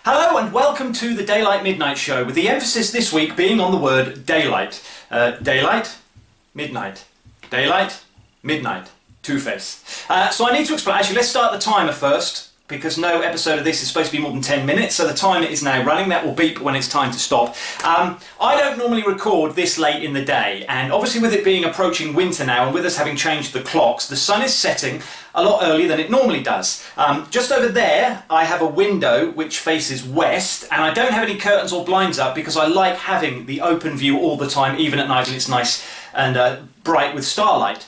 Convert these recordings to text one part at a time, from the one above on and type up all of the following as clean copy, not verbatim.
Hello and welcome to the Daylight Midnight Show, with the emphasis this week being on the word daylight. Daylight, midnight. Daylight, midnight. Two-face. So I need to explain. Actually, let's start the timer first, because no episode of this is supposed to be more than 10 minutes, so the timer is now running. That will beep when it's time to stop. I don't normally record this late in the day, and obviously with it being approaching winter now, and with us having changed the clocks, the sun is setting a lot earlier than it normally does. Just over there, I have a window which faces west, and I don't have any curtains or blinds up because I like having the open view all the time, even at night, and it's nice and bright with starlight.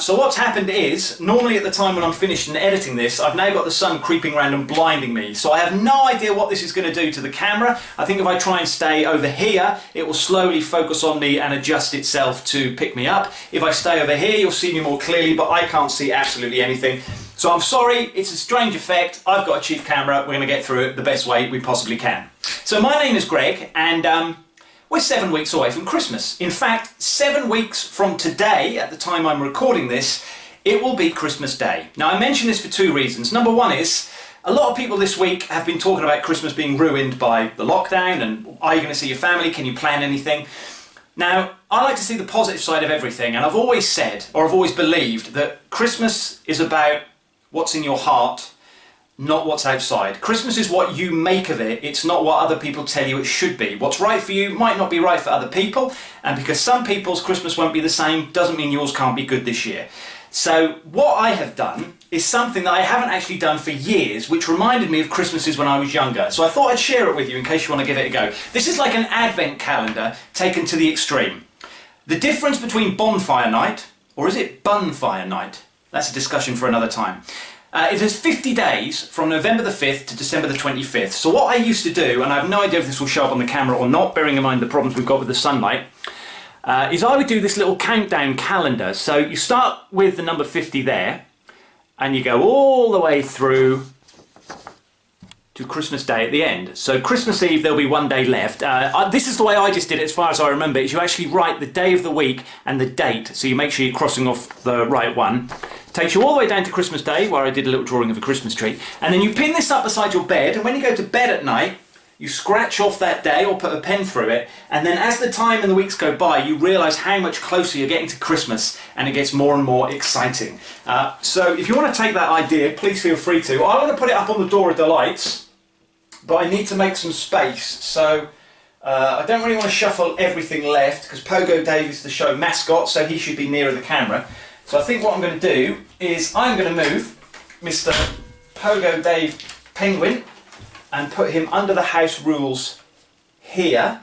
So what's happened is, normally at the time when I'm finished and editing this, I've now got the sun creeping around and blinding me. So I have no idea what this is going to do to the camera. I think if I try and stay over here, it will slowly focus on me and adjust itself to pick me up. If I stay over here, you'll see me more clearly, but I can't see absolutely anything. So I'm sorry, it's a strange effect. I've got a cheap camera. We're going to get through it the best way we possibly can. So my name is Greg, and we're 7 weeks away from Christmas. In fact, 7 weeks from today, at the time I'm recording this, it will be Christmas Day. Now, I mention this for two reasons. Number one is, a lot of people this week have been talking about Christmas being ruined by the lockdown, and are you going to see your family? Can you plan anything? Now, I like to see the positive side of everything, and I've always said, or I've always believed, that Christmas is about what's in your heart, not what's outside. Christmas is what you make of it. It's not what other people tell you it should be. What's right for you might not be right for other people, and because some people's Christmas won't be the same doesn't mean yours can't be good this year. So what I have done is something that I haven't actually done for years, which reminded me of Christmases when I was younger. So I thought I'd share it with you in case you want to give it a go. This is like an advent calendar taken to the extreme. The difference between bonfire night, or is it bunfire night? That's a discussion for another time. It is 50 days from November the 5th to December the 25th. So what I used to do, and I have no idea if this will show up on the camera or not, bearing in mind the problems we've got with the sunlight, is I would do this little countdown calendar. So you start with the number 50 there, and you go all the way through to Christmas Day at the end. So Christmas Eve, there'll be 1 day left. This is the way I just did it as far as I remember, is you actually write the day of the week and the date, so you make sure you're crossing off the right one. Takes you all the way down to Christmas Day, where I did a little drawing of a Christmas tree, and then you pin this up beside your bed, and when you go to bed at night, you scratch off that day or put a pen through it, and then as the time and the weeks go by, you realise how much closer you're getting to Christmas, and it gets more and more exciting. So if you want to take that idea, please feel free to. I want to put it up on the door of delights, but I need to make some space, so I don't really want to shuffle everything left, because Pogo Dave is the show mascot, so he should be nearer the camera. So I think what I'm going to do is I'm going to move Mr. Pogo Dave Penguin and put him under the house rules here,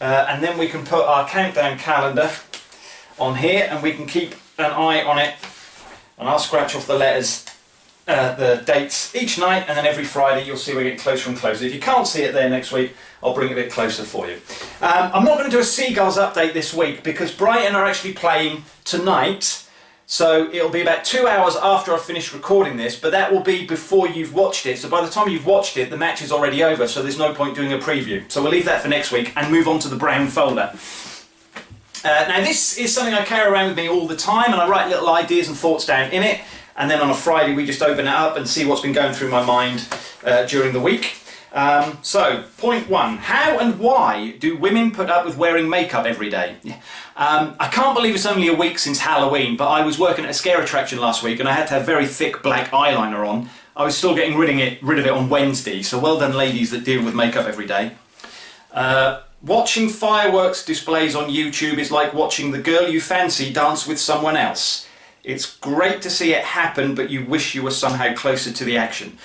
and then we can put our countdown calendar on here, and we can keep an eye on it, and I'll scratch off the letters, the dates each night, and then every Friday you'll see we're getting closer and closer. If you can't see it there next week, I'll bring it a bit closer for you. I'm not going to do a Seagulls update this week because Brighton are actually playing tonight, so it'll be about 2 hours after I've finished recording this, but that will be before you've watched it. So by the time you've watched it, the match is already over, so there's no point doing a preview. So we'll leave that for next week and move on to the brown folder. Now this is something I carry around with me all the time, and I write little ideas and thoughts down in it, and then on a Friday we just open it up and see what's been going through my mind during the week. So, point one, how and why do women put up with wearing makeup every day? I can't believe it's only a week since Halloween, but I was working at a scare attraction last week and I had to have very thick black eyeliner on. I was still getting rid of it on Wednesday, so well done ladies that deal with makeup every day. Watching fireworks displays on YouTube is like watching the girl you fancy dance with someone else. It's great to see it happen, but you wish you were somehow closer to the action.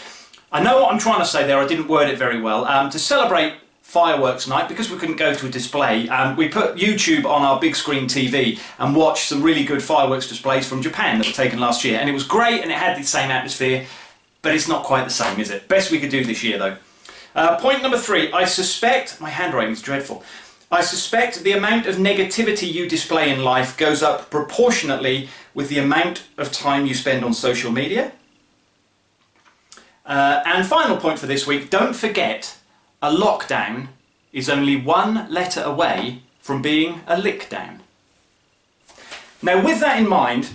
I know what I'm trying to say there, I didn't word it very well. To celebrate fireworks night, because we couldn't go to a display, we put YouTube on our big screen TV and watched some really good fireworks displays from Japan that were taken last year, and it was great and it had the same atmosphere, but it's not quite the same, is it? Best we could do this year though. Point number three, I suspect, my handwriting's dreadful, I suspect the amount of negativity you display in life goes up proportionately with the amount of time you spend on social media. And final point for this week, don't forget, a lockdown is only one letter away from being a lick down. Now with that in mind,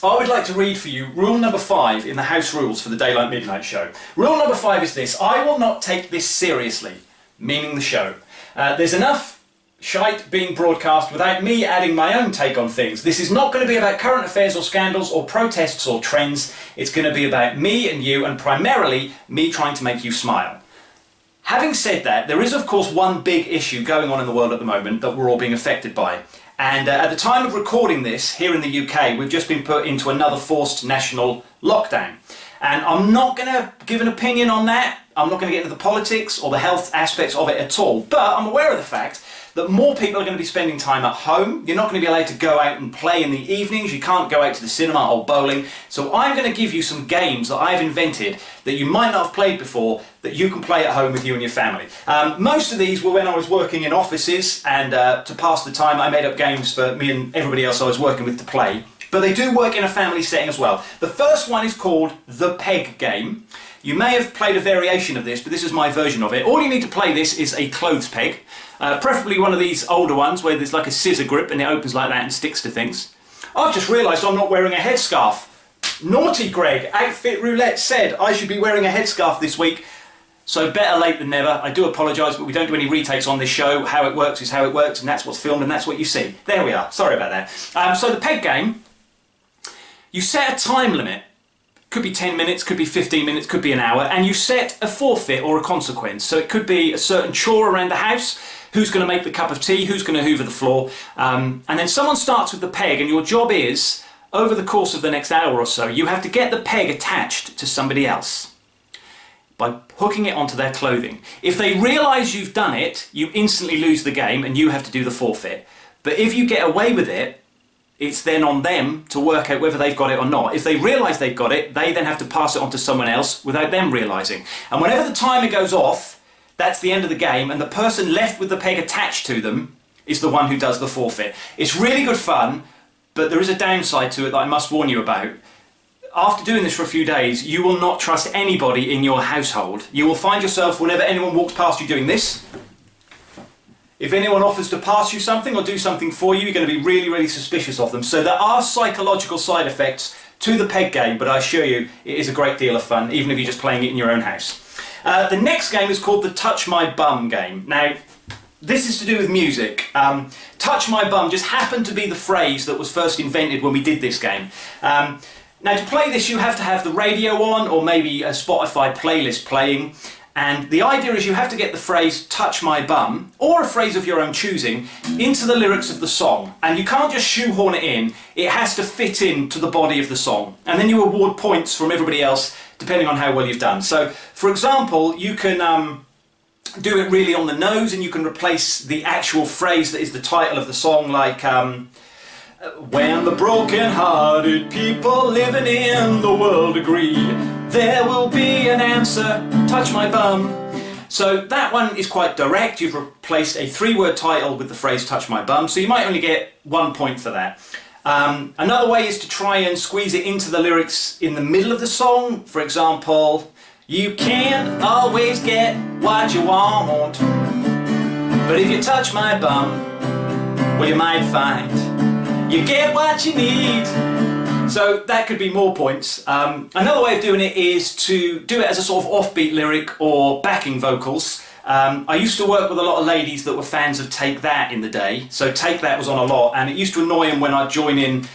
I would like to read for you rule number 5 in the house rules for the Daylight Midnight show. Rule number 5 is this: I will not take this seriously, meaning the show. There's enough shite being broadcast without me adding my own take on things. This is not going to be about current affairs or scandals or protests or trends. It's going to be about me and you, and primarily me trying to make you smile. Having said that, there is of course one big issue going on in the world at the moment that we're all being affected by. And at the time of recording this, here in the UK, we've just been put into another forced national lockdown. And I'm not going to give an opinion on that. I'm not going to get into the politics or the health aspects of it at all. But I'm aware of the fact that more people are going to be spending time at home. You're not going to be allowed to go out and play in the evenings. You can't go out to the cinema or bowling. So I'm going to give you some games that I've invented that you might not have played before, that you can play at home with you and your family. Most of these were when I was working in offices, and to pass the time I made up games for me and everybody else I was working with to play. But they do work in a family setting as well. The first one is called the peg game. You may have played a variation of this, but this is my version of it. All you need to play this is a clothes peg, preferably one of these older ones where there's like a scissor grip and it opens like that and sticks to things. I've just realised I'm not wearing a headscarf. Naughty Greg, Outfit Roulette said I should be wearing a headscarf this week, so better late than never. I do apologise, but we don't do any retakes on this show. How it works is how it works, and that's what's filmed and that's what you see. There we are, sorry about that. So the peg game, you set a time limit. Could be 10 minutes, could be 15 minutes, could be an hour, and you set a forfeit or a consequence. So it could be a certain chore around the house, who's going to make the cup of tea, who's going to hoover the floor, and then someone starts with the peg, and your job is, over the course of the next hour or so, you have to get the peg attached to somebody else by hooking it onto their clothing. If they realise you've done it, you instantly lose the game and you have to do the forfeit. But if you get away with it, it's then on them to work out whether they've got it or not. If they realise they've got it, they then have to pass it on to someone else without them realising. And whenever the timer goes off, that's the end of the game, and the person left with the peg attached to them is the one who does the forfeit. It's really good fun, but there is a downside to it that I must warn you about. After doing this for a few days, you will not trust anybody in your household. You will find yourself, whenever anyone walks past you, doing this. If anyone offers to pass you something or do something for you, you're going to be really, really suspicious of them. So there are psychological side effects to the peg game, but I assure you it is a great deal of fun, even if you're just playing it in your own house. The next game is called the Touch My Bum game. Now, this is to do with music. Touch My Bum just happened to be the phrase that was first invented when we did this game. Now, to play this, you have to have the radio on, or maybe a Spotify playlist playing. And the idea is you have to get the phrase touch my bum, or a phrase of your own choosing, into the lyrics of the song. And you can't just shoehorn it in, it has to fit into the body of the song. And then you award points from everybody else depending on how well you've done. So, for example, you can do it really on the nose, and you can replace the actual phrase that is the title of the song, like when the broken-hearted people living in the world agree, there will be an answer, touch my bum. So that one is quite direct. You've replaced a 3-word title with the phrase touch my bum, so you might only get 1 point for that. Another way is to try and squeeze it into the lyrics in the middle of the song. For example, you can't always get what you want, but if you touch my bum, well, you might find you get what you need. So that could be more points. Another way of doing it is to do it as a sort of offbeat lyric or backing vocals. I used to work with a lot of ladies that were fans of Take That in the day, so Take That was on a lot, and it used to annoy them when I'd join in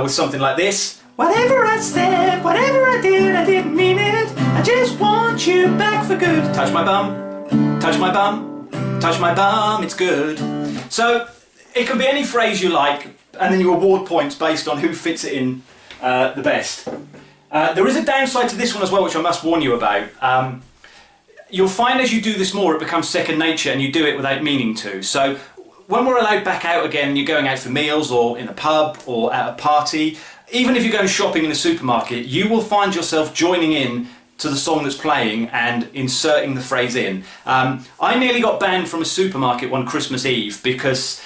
with something like this. Whatever I said, whatever I did, I didn't mean it. I just want you back for good. Touch my bum, touch my bum, touch my bum, it's good. So it can be any phrase you like, and then you award points based on who fits it in the best. There is a downside to this one as well, which I must warn you about. You'll find as you do this more, it becomes second nature and you do it without meaning to. So when we're allowed back out again, you're going out for meals or in a pub or at a party, even if you're going shopping in a supermarket, you will find yourself joining in to the song that's playing and inserting the phrase in. I nearly got banned from a supermarket one Christmas Eve because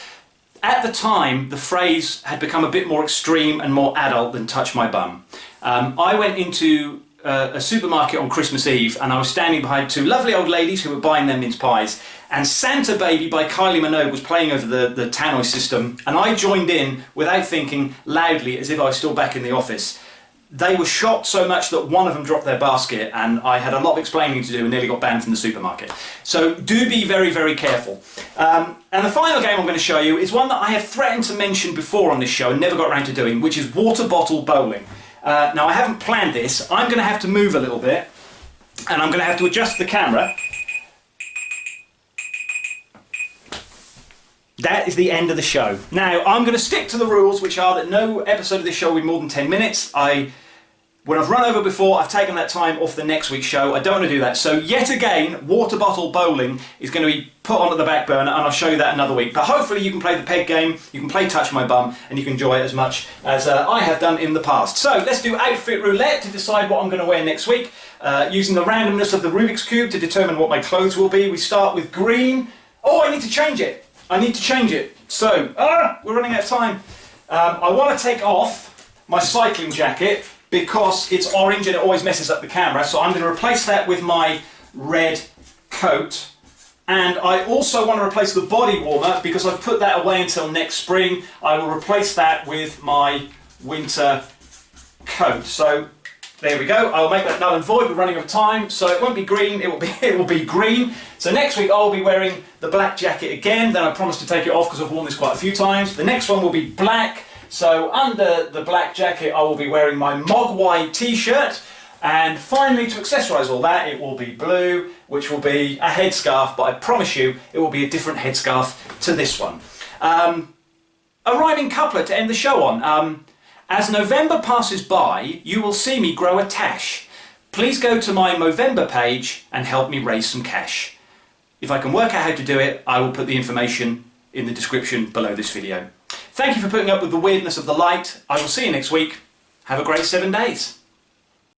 at the time the phrase had become a bit more extreme and more adult than touch my bum. I went into a supermarket on Christmas Eve, and I was standing behind two lovely old ladies who were buying their mince pies, and Santa Baby by Kylie Minogue was playing over the tannoy system, and I joined in without thinking, loudly, as if I was still back in the office. They were shocked so much that one of them dropped their basket, and I had a lot of explaining to do and nearly got banned from the supermarket. So do be very, very careful. And the final game I'm going to show you is one that I have threatened to mention before on this show and never got around to doing, which is water bottle bowling. Now I haven't planned this. I'm going to have to move a little bit, and I'm going to have to adjust the camera. That is the end of the show. Now I'm going to stick to the rules, which are that no episode of this show will be more than 10 minutes. When I've run over before, I've taken that time off the next week's show. I don't want to do that. So yet again, water bottle bowling is going to be put onto the back burner, and I'll show you that another week. But hopefully you can play the peg game, you can play Touch My Bum, and you can enjoy it as much as I have done in the past. So let's do outfit roulette to decide what I'm going to wear next week. Using the randomness of the Rubik's Cube to determine what my clothes will be. We start with green. Oh, I need to change it. I need to change it. So, we're running out of time. I want to take off my cycling jacket because it's orange and it always messes up the camera. So I'm going to replace that with my red coat. And I also want to replace the body warmer because I've put that away until next spring. I will replace that with my winter coat. So there we go. I'll make that null and void. We're running out of time, so it won't be green. It will be green. So next week I'll be wearing the black jacket again. Then I promise to take it off because I've worn this quite a few times. The next one will be black. So under the black jacket I will be wearing my Mogwai t-shirt. And finally, to accessorise all that, it will be blue, which will be a headscarf. But I promise you, it will be a different headscarf to this one. A rhyming couplet to end the show on. As November passes by, you will see me grow a tash. Please go to my Movember page and help me raise some cash. If I can work out how to do it, I will put the information in the description below this video. Thank you for putting up with the weirdness of the light. I will see you next week. Have a great 7 days.